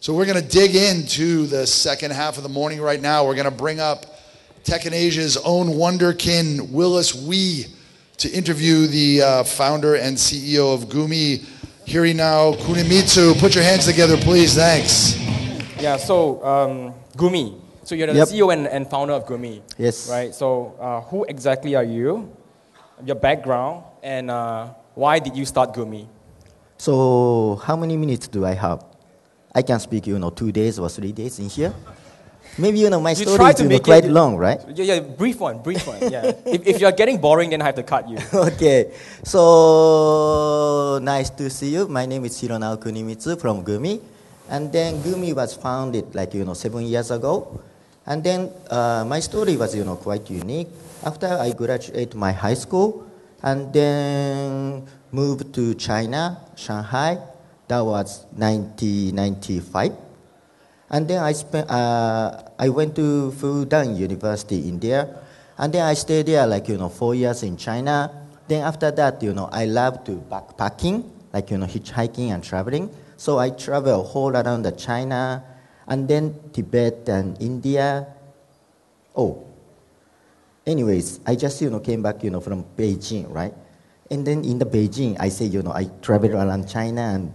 So we're going to dig into the second half of the morning right now. We're going to bring up Tech in Asia's own wonderkin, Willis Wee, to interview the founder and CEO of Gumi, Hironao Kunimitsu. Put your hands together, please. Thanks. Yeah, so Gumi. So you're the CEO and founder of Gumi. Yes. Right. So who exactly are you? Your background and why did you start Gumi? So how many minutes do I have? I can speak, 2 days or 3 days in here. Maybe my story is quite long, right? Yeah, brief one. Yeah. if you're getting boring, then I have to cut you. Okay. So nice to see you. My name is Hironao Kunimitsu from Gumi. And then Gumi was founded 7 years ago. And then my story was, quite unique. After I graduated my high school and then moved to China, Shanghai, that was 1995. And then I went to Fudan University in there. And then I stayed there 4 years in China. Then after that, I love to backpacking, hitchhiking and traveling. So I travel all around China and then Tibet and India. Anyways, I just, came back, from Beijing, right? And then in the Beijing, I say, I travel around China and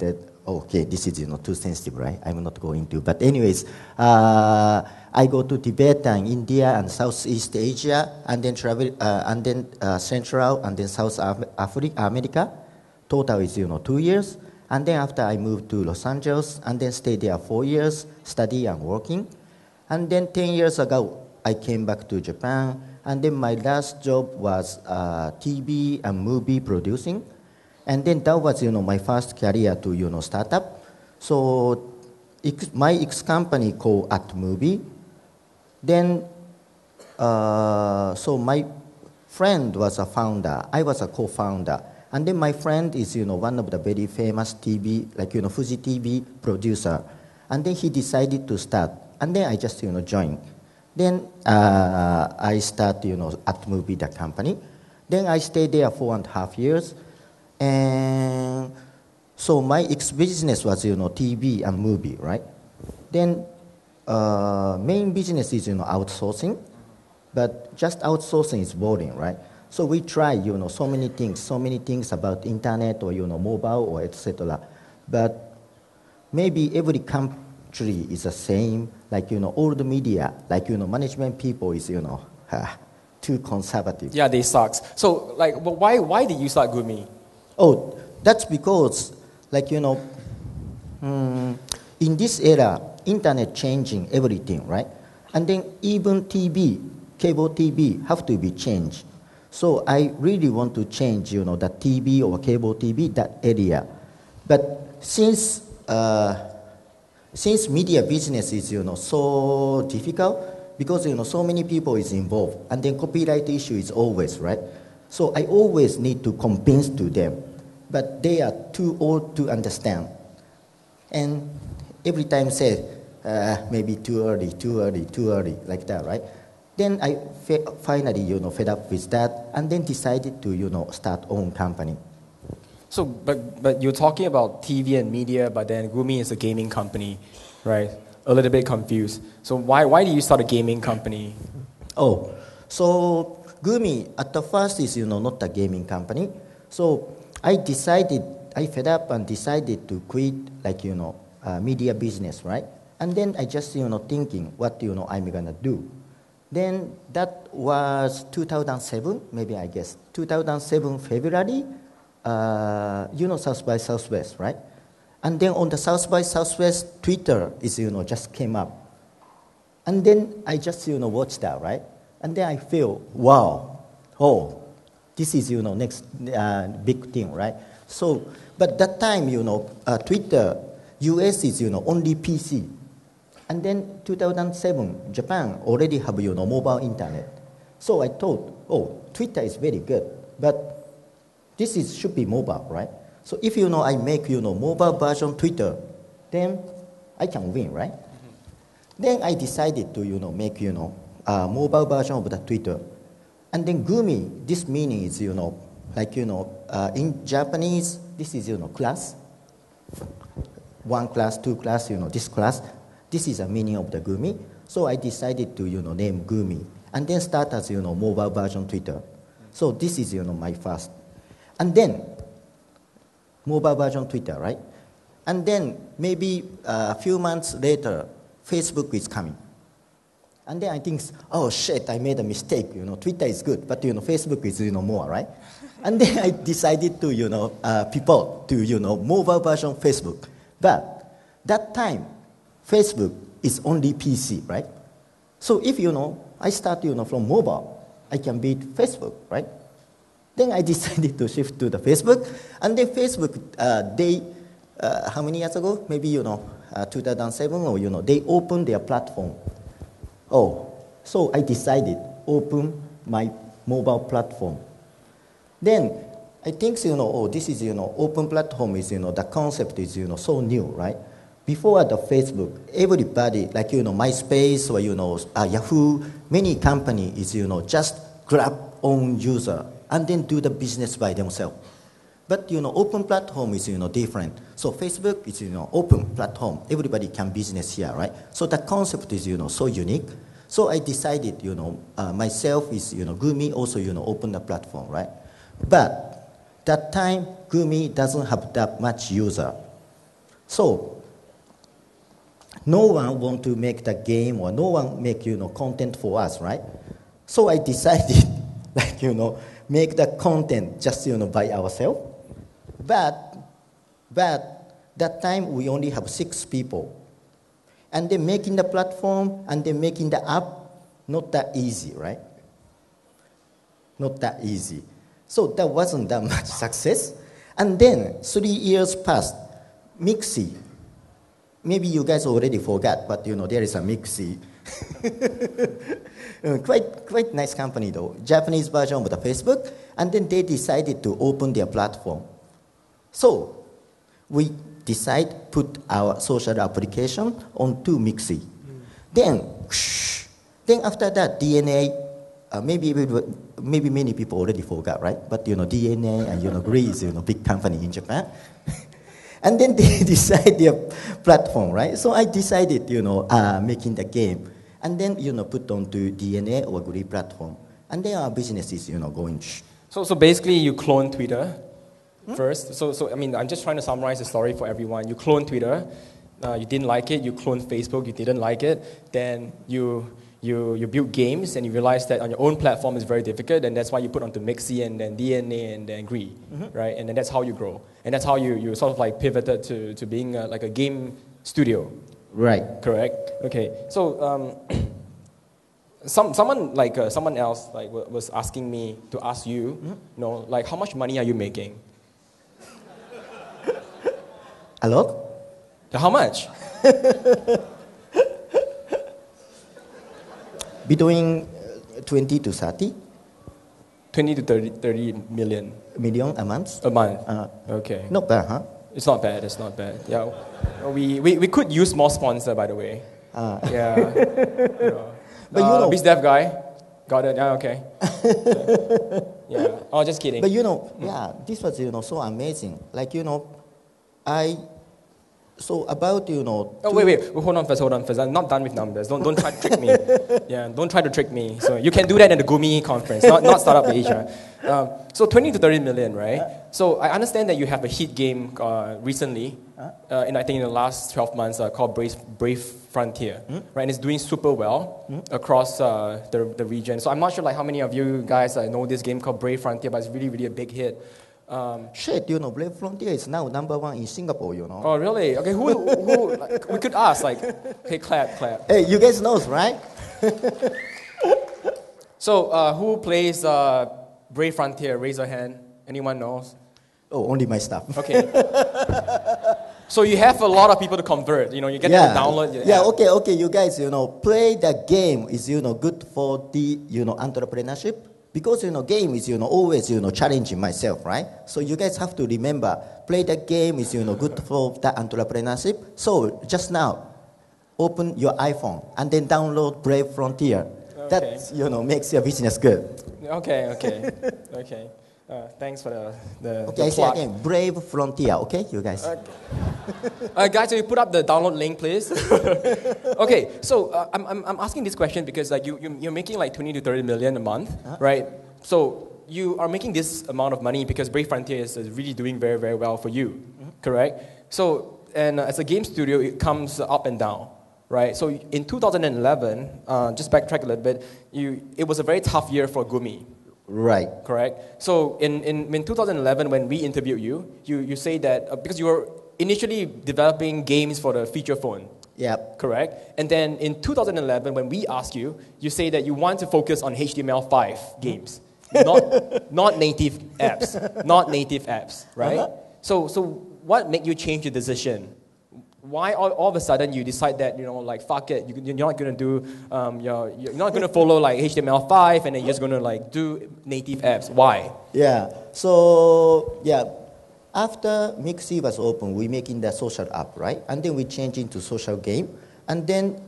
okay, this is, too sensitive, right? I'm not going to. But anyways, I go to Tibet and India and Southeast Asia and then travel, and then Central and then South America. Total is, 2 years. And then after I moved to Los Angeles and then stayed there 4 years, study and working. And then 10 years ago, I came back to Japan. And then my last job was TV and movie producing. And then that was, my first career to, startup. So my ex-company called At Movie. Then, so my friend was a founder. I was a co-founder. And then my friend is, one of the very famous TV, Fuji TV producer. And then he decided to start. And then I just, joined. Then I start, At Movie, the company. Then I stayed there 4.5 years. And so my ex-business was, TV and movie, right? Then main business is, outsourcing. But just outsourcing is boring, right? So we try, so many things about internet or, mobile or etc. But maybe every country is the same, all the media, management people is, too conservative. Yeah, they sucks. So, why did you start Gumi? Oh, that's because, in this era, internet changing everything, right? And then even TV, cable TV have to be changed. So I really want to change, the TV or cable TV, that area. But since media business is, so difficult, because, so many people is involved, and then copyright issue is always, right? So I always need to convince to them, but they are too old to understand. And every time say, maybe too early, like that, right? Then I finally, fed up with that, and then decided to, start own company. So, but you're talking about TV and media, but then Gumi is a gaming company, right? A little bit confused. So why do you start a gaming company? Oh, so Gumi at the first is, not a gaming company. So I fed up and decided to quit, media business, right? And then I just, thinking what, I'm gonna do. Then that was 2007, maybe I guess, 2007 February, South by Southwest, right? And then on the South by Southwest, Twitter is, just came up. And then I just, watched that, right? And then I feel, wow, this is, next big thing, right? So, but that time, Twitter, US is, only PC. And then 2007, Japan already have, mobile internet. So I thought, Twitter is very good, but this should be mobile, right? So if, I make, mobile version Twitter, then I can win, right? Mm-hmm. Then I decided to, make, mobile version of the Twitter. And then Gumi, this meaning is, in Japanese, this is, class. one class, two class, this class. This is the meaning of the Gumi. So I decided to, name Gumi. And then start as, mobile version Twitter. So this is, my first. And then, mobile version Twitter, right? And then maybe a few months later, Facebook is coming. And then I think, oh shit, I made a mistake. Twitter is good, but Facebook is more, right? And then I decided to pivot to mobile version Facebook. But that time, Facebook is only PC, right? So if I start from mobile, I can beat Facebook, right? Then I decided to shift to the Facebook, and then Facebook, how many years ago? Maybe 2007 or they opened their platform. Oh, so I decided open my mobile platform. Then I think this is open platform is the concept is so new, right? Before the Facebook, everybody like MySpace or Yahoo, many company is just grab own user and then do the business by themselves. But open platform is different. So Facebook is open platform. Everybody can business here, right? So the concept is so unique. So I decided myself is Gumi also open the platform, right? But that time Gumi doesn't have that much user. So no one want to make the game or no one make content for us, right? So I decided like make the content just by ourselves. But that time we only have 6 people. And then making the platform and then making the app, not that easy, right? Not that easy. So that wasn't that much success. And then 3 years passed, Mixi. Maybe you guys already forgot, but there is a Mixi. Quite nice company though, Japanese version of the Facebook. And then they decided to open their platform. So we decide put our social application onto Mixi. Then after that, DNA, maybe many people already forgot, right? But DNA and Gree is big company in Japan. And then they decide their platform, right? So I decided, making the game. And then, put onto DNA or Gree platform. And then our business is, going. So basically you clone Twitter first. So I mean, I'm just trying to summarize the story for everyone. You clone Twitter, you didn't like it. You clone Facebook, you didn't like it. Then you build games and you realize that on your own platform is very difficult, and that's why you put onto Mixi and then DNA and then Gree, right? And then that's how you grow. And that's how you sort of like pivoted to being like a game studio. Right. Correct? Okay. So someone else like was asking me to ask you, like how much money are you making? A lot? How much? Between 20 to 30. 20 to 30 million. Million a month? A month. Okay. Not bad, huh? It's not bad. It's not bad. Yeah. We could use more sponsor, by the way. Yeah. But BizDev guy. Got it. Yeah, okay. Yeah. Oh, just kidding. But yeah, this was so amazing. Like so about Oh wait, hold on first. I'm not done with numbers. Don't try to trick me. Yeah, don't try to trick me. So you can do that at the Gumi conference, not Startup Asia. So 20 to 30 million, right? So I understand that you have a hit game recently, and I think in the last 12 months called Brave Frontier, right? And it's doing super well across the region. So I'm not sure like how many of you guys know this game called Brave Frontier, but it's really, really a big hit. Shit, Brave Frontier is now #1 in Singapore, Oh, really? Okay, who like, we could ask, like, hey, clap. Hey, you guys knows, right? So, who plays Brave Frontier? Raise your hand. Anyone knows? Oh, only my staff. Okay. So you have a lot of people to convert. You get to download. Yeah. Okay. You guys, play the game is good for the entrepreneurship. Because game is always challenging myself, right? So you guys have to remember, play the game is good for the entrepreneurship. So just now, open your iPhone and then download Brave Frontier. Okay. That makes your business good. Okay. Thanks for the Okay, I say plug. again, brave frontier, okay, you guys? Guys, will you put up the download link, please? Okay, so I'm asking this question because like you're making like 20 to 30 million a month, right? So you are making this amount of money because Brave Frontier is really doing very, very well for you, correct? So, and as a game studio, it comes up and down, right? So in 2011, just backtrack a little bit, it was a very tough year for Gumi. Right. Correct. So in 2011, when we interviewed you, you say that because you were initially developing games for the feature phone. Yep. Correct. And then in 2011, when we asked you, you say that you want to focus on HTML5 games, not native apps, not native apps, right? So what made you change your decision? Why all of a sudden you decide that, like, fuck it, you're not going to do, you're not going to follow like HTML5 and then you're just going to like do native apps. Why? Yeah. So, yeah, after Mixi was open, we making the social app, right? And then we change into social game. And then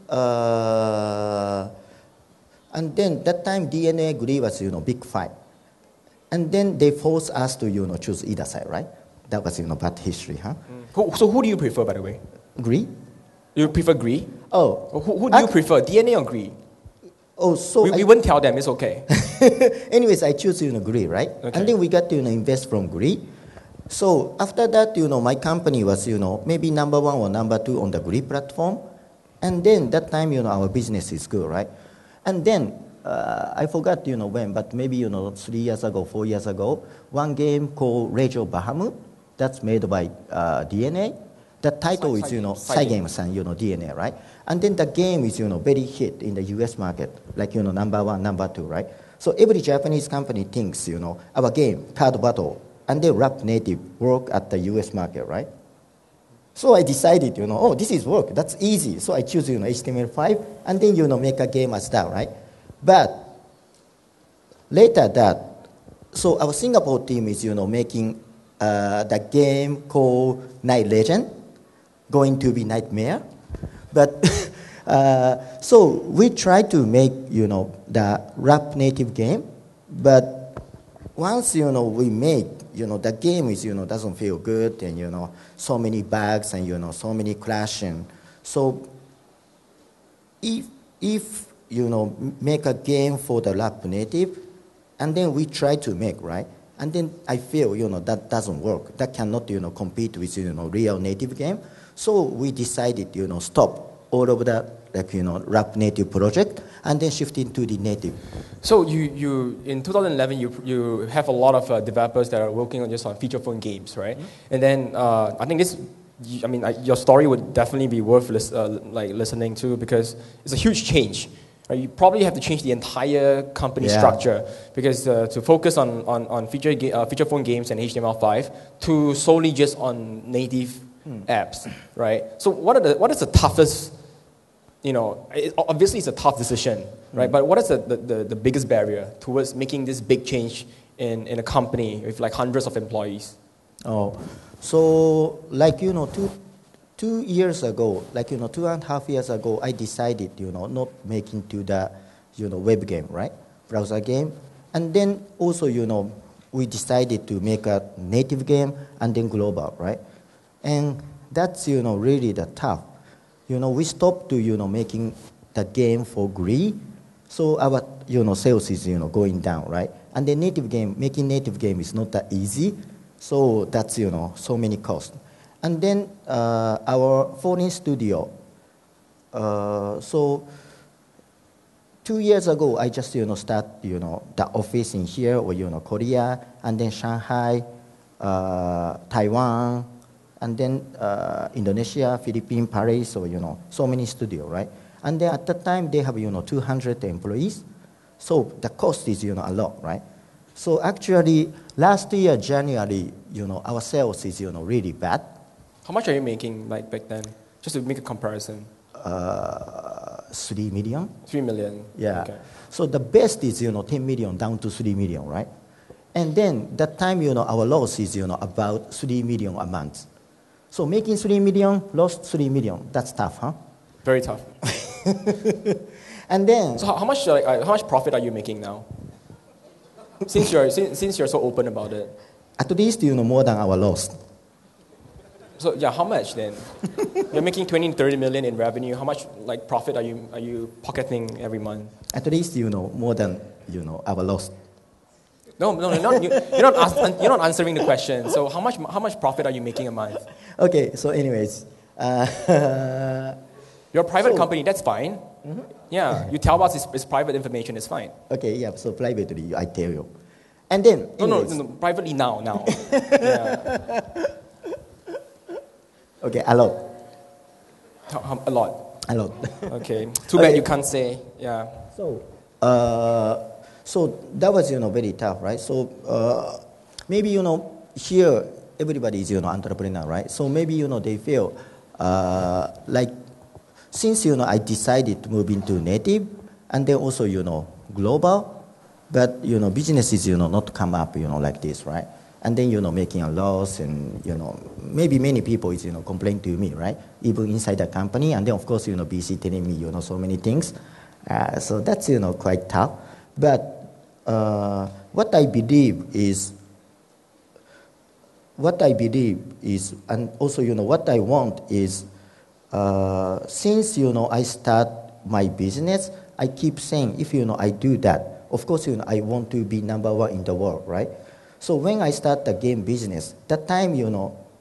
that time DNA Glee was, big fight. And then they forced us to, choose either side, right? That was, bad history, huh? So who do you prefer, by the way? Glee? You prefer Gree? Oh. Who do you prefer, DNA or Gree? Oh, so we wouldn't tell them, it's okay. Anyways, I choose, Glee, right? Okay. And then we got to, invest from Glee. So after that, my company was, maybe number 1 or number 2 on the Glee platform. And then that time, our business is good, right? And then, I forgot, when, but maybe, 3 years ago, 4 years ago, one game called Rage of Bahamut, that's made by DNA. The title is, Cygames and, DNA, right? And then the game is, very hit in the US market, like, number 1, number 2, right? So every Japanese company thinks, our game, Card Battle, and they rap native work at the US market, right? So I decided, this is work, that's easy. So I choose, HTML5, and then, make a game as that, right? But later that, so our Singapore team is, making the game called Night Legend, going to be Nightmare. But so we try to make, the rap native game. But once, we make, the game is, doesn't feel good and, so many bugs and, so many crashing. So if make a game for the rap native, and then we try to make, right? And then I feel, that doesn't work. That cannot, compete with, real native game. So we decided, stop all of the, like, rap native project, and then shift into the native. So you in 2011, you have a lot of developers that are working on feature phone games, right? Mm-hmm. And then I think your story would definitely be worth listening to because it's a huge change. Right? You probably have to change the entire company structure because to focus on feature phone games and HTML5 to solely just on native apps, right? So what is the toughest? Obviously it's a tough decision, right? But what is the biggest barrier towards making this big change in a company with like hundreds of employees? Oh, so like 2 years ago, like 2.5 years ago, I decided not making to the web game, right, browser game, and then also we decided to make a native game and then global, right, and that's really the tough. We stopped to making the game for Glee, so our sales is going down, right, and the making native game is not that easy, so that's so many costs. And then our foreign studio. So 2 years ago, I just start the office in here or Korea, and then Shanghai, Taiwan, and then Indonesia, Philippines, Paris, or so many studio, right? And then at that time they have 200 employees, so the cost is a lot, right? So actually last year January, our sales is really bad. How much are you making like back then? Just to make a comparison. 3 million. 3 million. Yeah. Okay. So the best is 10 million down to 3 million, right? And then that time our loss is about 3 million a month. So making 3 million, lost 3 million. That's tough, huh? Very tough. And then so how much profit are you making now? since you're so open about it. At least, more than our loss. So yeah, how much then? You're making 20 to 30 million in revenue. How much like profit are you pocketing every month? At least, more than, our loss. No, you're not answering the question. So how much profit are you making a month? Okay, so anyways. You're a private company, that's fine. Mm-hmm. Yeah, you tell us it's private information, it's fine. Okay, yeah, so privately, I tell you. And then, no, privately now. Yeah. Okay, a lot. A lot. A lot. Okay, too bad you can't say, yeah. So that was, very tough, right? So maybe, here, everybody is, entrepreneur, right? So maybe, they feel like, since, I decided to move into native, and then also, global, but, business is, not come up, like this, right? And then, making a loss, and, maybe many people is, complain to me, right? Even inside the company, and then, of course, BC telling me, so many things. So that's, quite tough. But what I believe is, and also, what I want is, since, I start my business, I keep saying, if, I do that, of course, I want to be number one in the world, right? So when I start the game business, that time,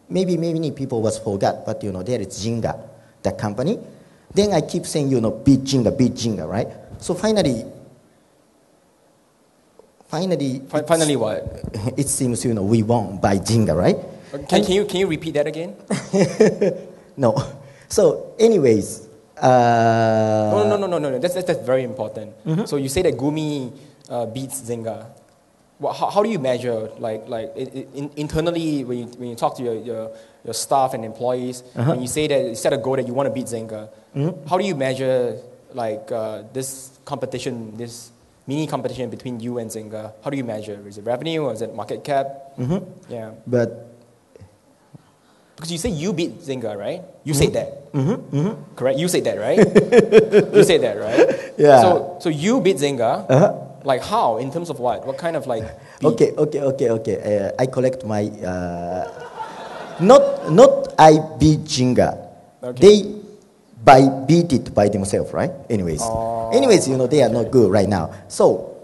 maybe many people was forgot, but, there is Jenga, the company. Then I keep saying, beat Jenga, right? So finally what? It seems, we won by Jenga, right? Can you repeat that again? No. So anyways. No. That's very important. Mm-hmm. So you say that Gumi beats Zynga. Well, how do you measure, internally when you talk to your staff and employees, when you say that you set a goal that you want to beat Zynga, how do you measure this competition, this mini competition between you and Zynga? How do you measure? Is it revenue or is it market cap? Mm-hmm. Yeah. But because you say you beat Zynga, right? You say that. Correct? You say that, right? You say that, right? Yeah. So you beat Zynga. Like how? In terms of what? What kind of beat? Okay. I collect my not I beat Jenga. Okay. They beat it by themselves, right? Anyways, they are not good right now. So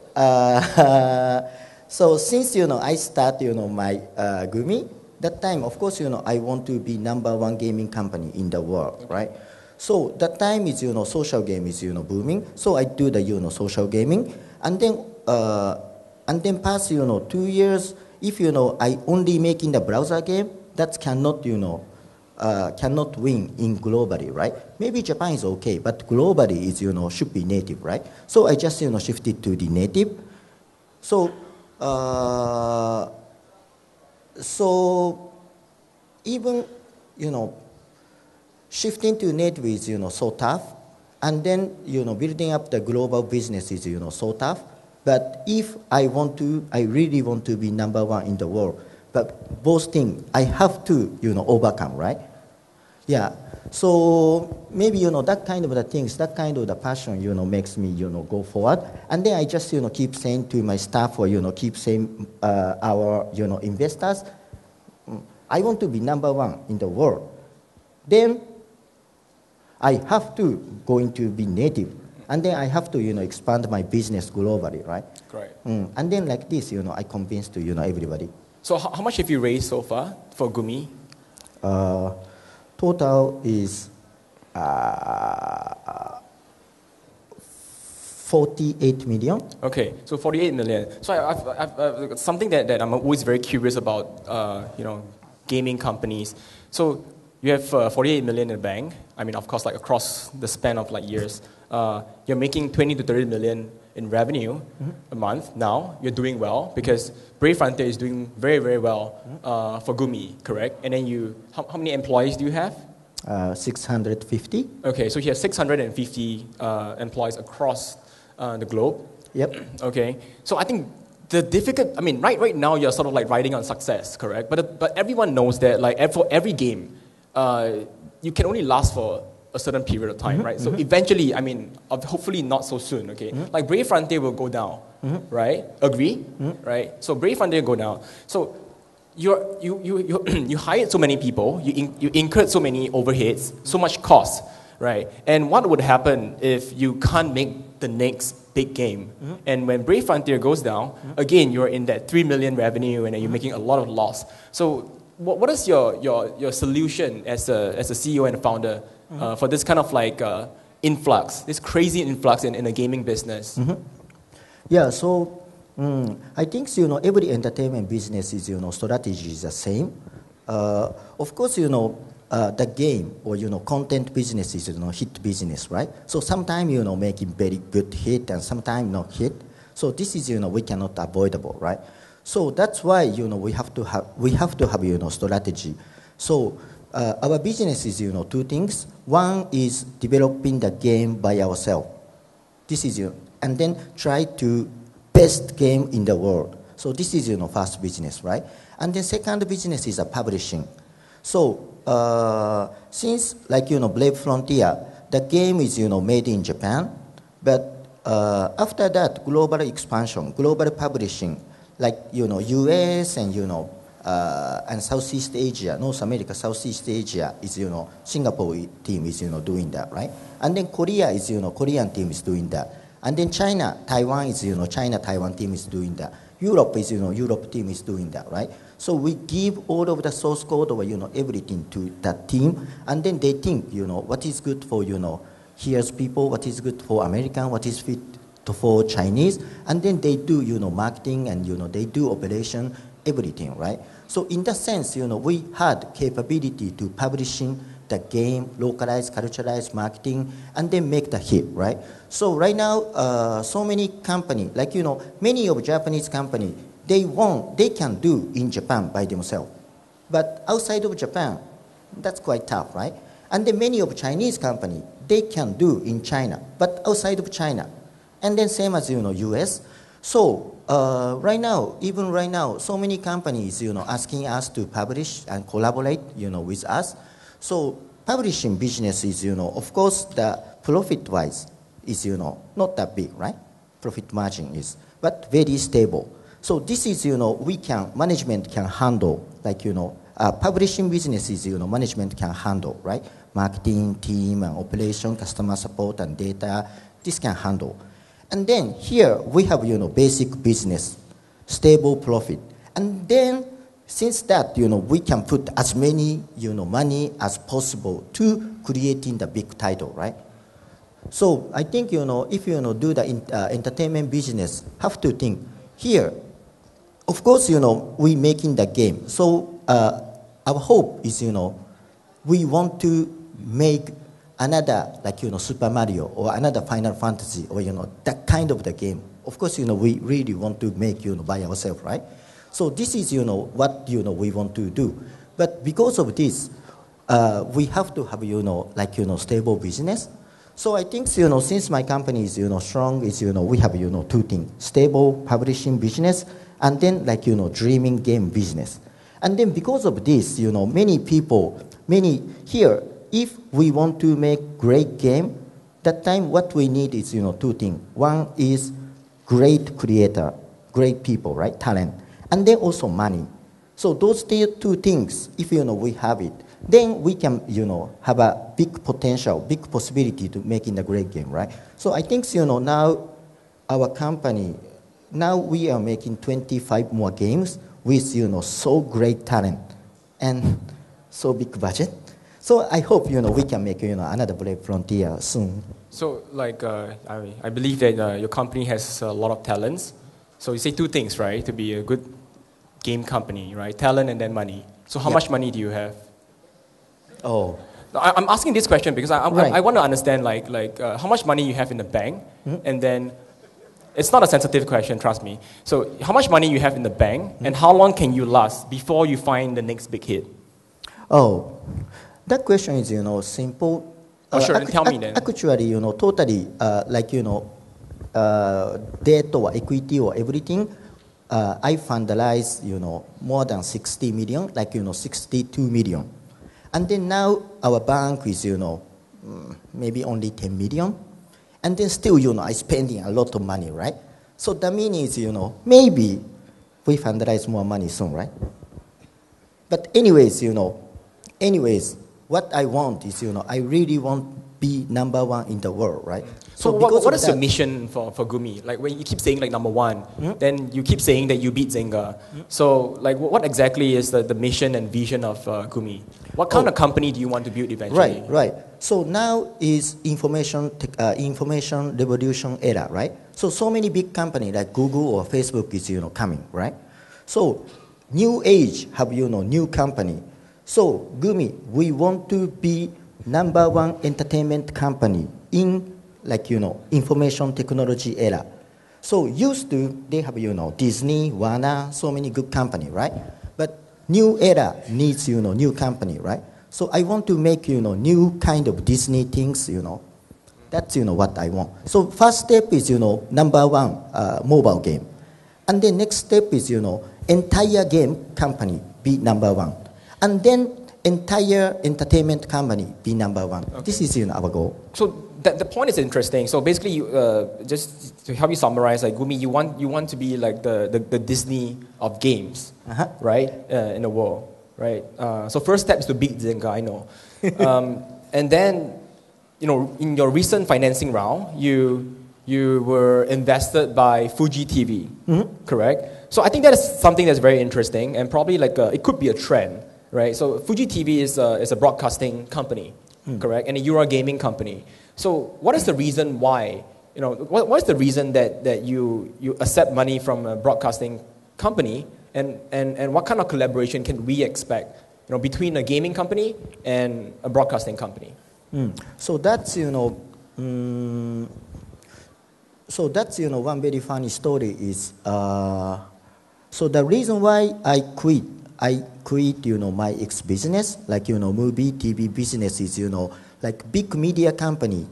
so since I start my Gumi, that time of course I want to be number one gaming company in the world, right? So that time is social game is booming. So I do the social gaming. And then past 2 years, if I only making the browser game, that cannot cannot win in globally, right? Maybe Japan is okay, but globally is should be native, right? So I just shifted to the native. So so even shifting to native is so tough. And then, building up the global business is, so tough. But if I really want to be number one in the world, but both things, I have to, overcome, right? Yeah. So maybe, that kind of the things, that kind of the passion, makes me, go forward. And then I just, keep saying to my staff or, keep saying our, investors, I want to be number one in the world. Then I have to going to be native, and then I have to expand my business globally, right? Right. And then like this, I convinced everybody. So how much have you raised so far for Gumi? Total is 48 million. Okay, so 48 million. So I've something that I'm always very curious about, gaming companies. So you have 48 million in the bank. I mean, of course, like across the span of years, you're making 20 to 30 million in revenue a month. Now you're doing well because Brave Frontier is doing very, very well for Gumi, correct? And then how many employees do you have? 650. Okay, so you have 650 employees across the globe. Yep. Okay, so I think right now you're sort of riding on success, correct? But everyone knows that for every game, you can only last for a certain period of time, right? So eventually, I mean, hopefully not so soon, okay? Like Brave Frontier will go down, right? Agree, right? So Brave Frontier go down. So you hired so many people, you incurred so many overheads, so much cost, right? And what would happen if you can't make the next big game? And when Brave Frontier goes down, again, you're in that 3 million revenue and you're making a lot of loss. So what is your solution as a CEO and a founder for this kind of like influx, this crazy influx in the gaming business? Yeah, so I think every entertainment business is strategy is the same. Of course the game or content business is hit business, right? So sometimes making very good hit and sometimes not hit. So this is we cannot avoidable, right? So that's why we have to have strategy. So our business is two things. One is developing the game by ourselves. This is and then try to best game in the world. So this is first business, right? And then second business is publishing. So since like Brave Frontier, the game is made in Japan, but after that global expansion, global publishing, like US and Southeast Asia, North America, Southeast Asia is Singapore team is doing that, right? And then Korea is Korean team is doing that. And then China, Taiwan is China Taiwan team is doing that. Europe is Europe team is doing that, right? So we give all of the source code or everything to that team, and then they think what is good for here's people, what is good for American, what is fit for Chinese, and then they do marketing and they do operation, everything, right? So in that sense we had capability to publishing the game, localize, culturalize, marketing, and then make the hit, right? So right now, so many company, like many of Japanese company, they can do in Japan by themselves, but outside of Japan, that's quite tough, right? And then many of Chinese company, they can do in China, but outside of China, and then same as US. So even right now, so many companies asking us to publish and collaborate with us. So publishing business is of course the profit wise is not that big, right? Profit margin is, but very stable. So this is management can handle, like publishing business is management can handle, right? Marketing team and operation, customer support and data, this can handle. And then here we have basic business, stable profit, and then since that we can put as many money as possible to creating the big title, right? So I think if do the entertainment business, have to think here. Of course we making the game. So our hope is we want to make another like Super Mario or another Final Fantasy or that kind of the game. Of course we really want to make by ourselves, right? So this is what we want to do. But because of this, we have to have like stable business. So I think since my company is strong, is we have two things: stable publishing business, and then like dreaming game business. And then because of this, many people, here, if we want to make great game, that time what we need is two things. One is great creator, great people, right? Talent. And then also money. So those two things, if we have it, then we can have a big potential, big possibility to making a great game, right? So I think now our company, now we are making 25 more games with so great talent and so big budget. So I hope we can make another Brave Frontier soon. So like I believe that your company has a lot of talents. So you say two things, right? To be a good game company, right? Talent and then money. So how much money do you have? Oh, I'm asking this question because Right. I want to understand like how much money you have in the bank, and then it's not a sensitive question, trust me. So how much money you have in the bank, and how long can you last before you find the next big hit? Oh, that question is simple. Oh, sure, and tell me then. Actually, totally like debt or equity or everything. I fundalize more than 60 million, like 62 million, and then now our bank is maybe only 10 million. And then still, I spending a lot of money, right? So that means, maybe we fundraise more money soon, right? But anyways, what I want is, I really want to be number one in the world, right? So what is your mission for Gumi? Like when you keep saying like number one, then you keep saying that you beat Zynga. So like what exactly is the mission and vision of Gumi? What kind of company do you want to build eventually? Right. So now is information revolution era, right? So many big companies like Google or Facebook is coming, right? So new age have new company. So Gumi, we want to be number one entertainment company in information technology era. So used to they have Disney, Warner, so many good company, right? But new era needs new company, right? So I want to make new kind of Disney things, That's what I want. So first step is number one mobile game, and then next step is entire game company be number one, and then entire entertainment company be number one. Okay. This is our goal. So the point is interesting. So basically, just to help you summarize, like Gumi, you want to be like the Disney of games, right? In the world, right? So first step is to beat Zynga, I know, and then in your recent financing round, you were invested by Fuji TV, correct? So I think that is something that's very interesting, and probably like it could be a trend, right? So Fuji TV is a broadcasting company, correct, and you're a gaming company. So what is the reason why, what is the reason that you accept money from a broadcasting company, and what kind of collaboration can we expect, between a gaming company and a broadcasting company? So that's one very funny story is so the reason why I quit my ex business, like movie TV business is like big media company,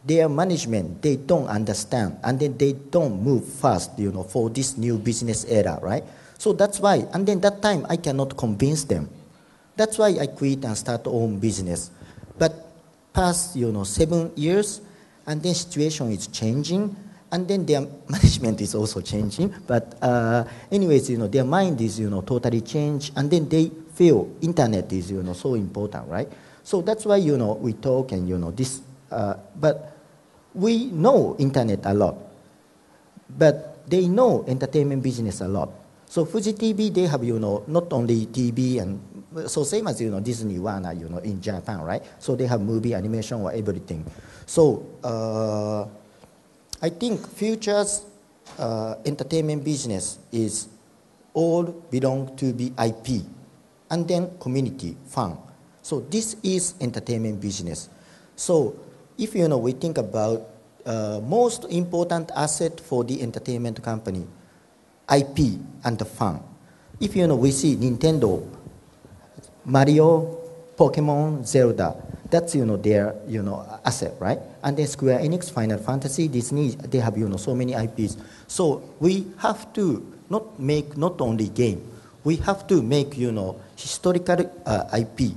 their management, they don't understand, and then they don't move fast, for this new business era, right? So that's why, and then that time I cannot convince them. That's why I quit and start own business. But past, 7 years, and then situation is changing, and then their management is also changing. But anyways, their mind is, totally changed, and then they feel internet is, so important, right? So that's why, we talk and, this, but we know internet a lot, but they know entertainment business a lot. So Fuji TV, they have, not only TV and, so same as, Disney, Warner, in Japan, right? So they have movie, animation, or everything. So I think future's entertainment business is all belong to be IP, and then community, fun. So this is entertainment business. So if we think about most important asset for the entertainment company, IP and the fun. If we see Nintendo, Mario, Pokemon, Zelda, that's their asset, right? And then Square Enix, Final Fantasy, Disney, they have so many IPs. So we have to not only game, we have to make historical IP.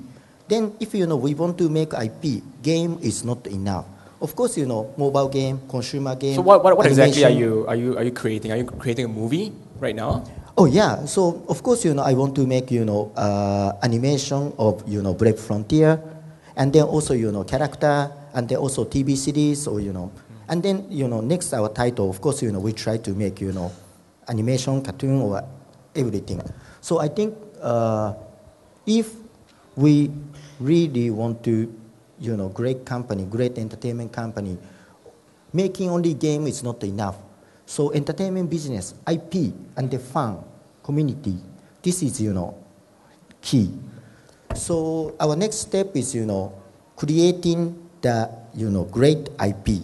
Then if we want to make IP, game is not enough. Of course, mobile game, consumer game. So what exactly are you creating? Are you creating a movie right now? Oh yeah. So of course, I want to make animation of Brave Frontier, and then also character, and then also TV series, or and then next our title. Of course, we try to make animation, cartoon, or everything. So I think if we really want to, great company, great entertainment company, making only game is not enough. So entertainment business, IP, and the fun, community, this is, key. So our next step is, creating the, great IP.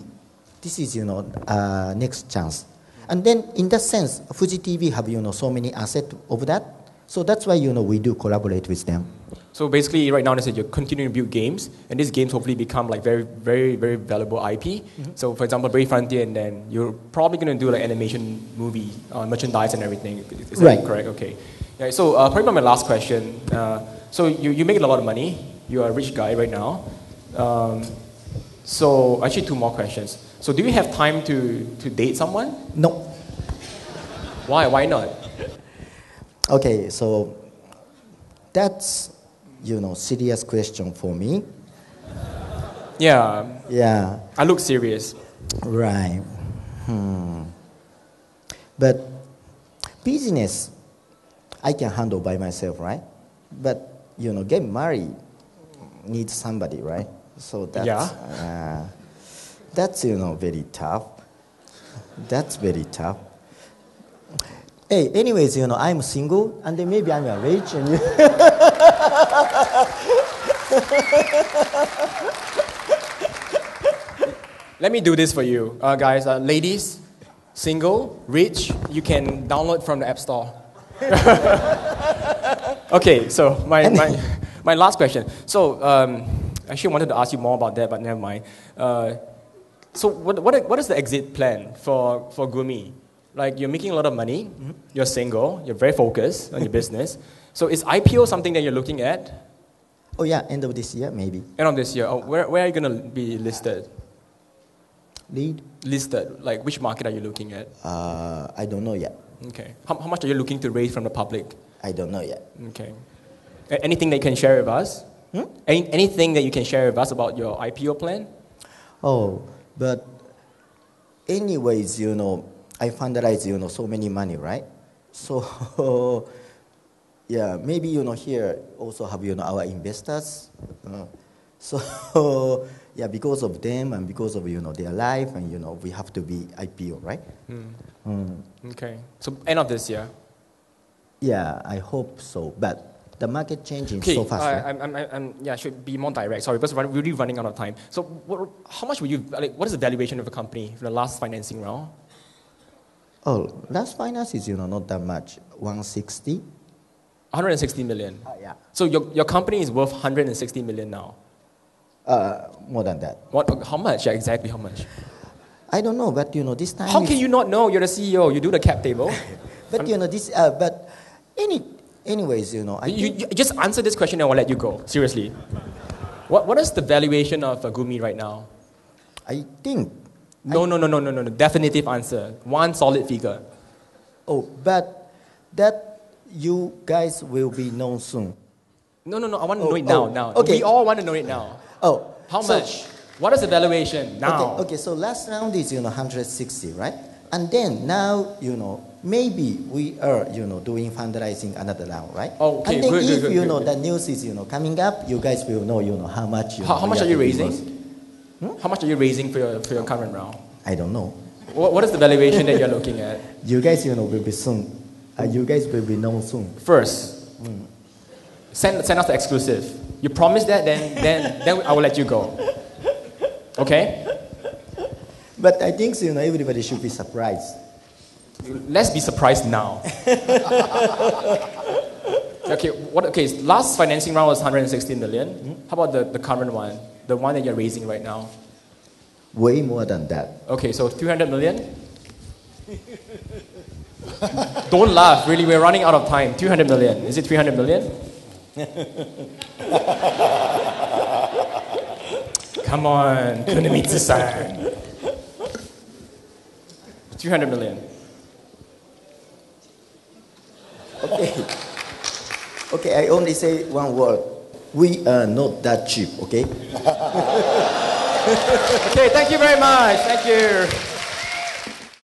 This is, next chance. And then in that sense, Fuji TV have, so many assets of that. So that's why, we do collaborate with them. So basically, right now, they said you're continuing to build games, and these games hopefully become like very, very, very valuable IP. So, for example, Brave Frontier, and then you're probably going to do like animation movie, merchandise and everything. Is that correct? Okay. Yeah, so probably my last question. So you make a lot of money. You're a rich guy right now. So actually 2 more questions. So do you have time to date someone? No. Why? Why not? Okay, so that's, serious question for me. Yeah, Yeah, I look serious. right. But business, I can handle by myself, right? But, get married needs somebody, right? So that's very tough. That's very tough. Hey, anyways, I'm single, and then maybe I'm rich, and Let me do this for you, guys. Ladies, single, rich, you can download from the App Store. Okay, so my last question. So I actually wanted to ask you more about that, but never mind. So what is the exit plan for Gumi? Like, you're making a lot of money, you're single, you're very focused on your business. So is IPO something that you're looking at? oh yeah, end of this year maybe. End of this year. Oh, where are you going to be listed? Lead? Listed, like which market are you looking at? I don't know yet. Okay. How much are you looking to raise from the public? I don't know yet. Okay. Anything that you can share with us? Anything that you can share with us about your IPO plan? Oh, but anyways, I fundraise, so many money, right? So, yeah, maybe, here also have, our investors. So, yeah, because of them and because of, their life and, we have to be IPO, right? Okay. So end of this year? Yeah, I hope so. But the market changing Okay, so fast, right? I should be more direct. Sorry, because we're really running out of time. So how much would you, what is the valuation of the company for the last financing round? Oh, last finance is, not that much, 160. 160 million. Yeah. So your company is worth 160 million now. More than that. What? How much? Yeah, exactly how much? I don't know, but this time. How can you not know? You're the CEO. You do the cap table. But anyways, I You just answer this question and I'll let you go. Seriously. What is the valuation of Gumi right now? I think. No. Definitive answer. One solid figure. Oh, but that you guys will be known soon. No. I want to know it now. Okay. We all want to know it now. Oh, How much? What is the valuation now? Okay. So last round is 160, right? And then now maybe we are doing fundraising another round, right? Oh, okay. And then Good. the news is coming up, you guys will know how much. How much are you raising? Hmm? How much are you raising for your current round? I don't know. What is the valuation that you're looking at? You guys will be soon. You guys will be known soon. First, send us the exclusive. You promise that, then I will let you go. Okay? But I think everybody should be surprised. Let's be surprised now. Okay. Last financing round was 160 million. How about the current one, the one that you're raising right now? Way more than that. Okay, so 300 million. Don't laugh. Really, we're running out of time. 200 million. Is it 300 million? Come on, Kunimitsu-san. 200 million. Okay, I only say one word. We are not that cheap, okay? Okay, thank you very much. Thank you.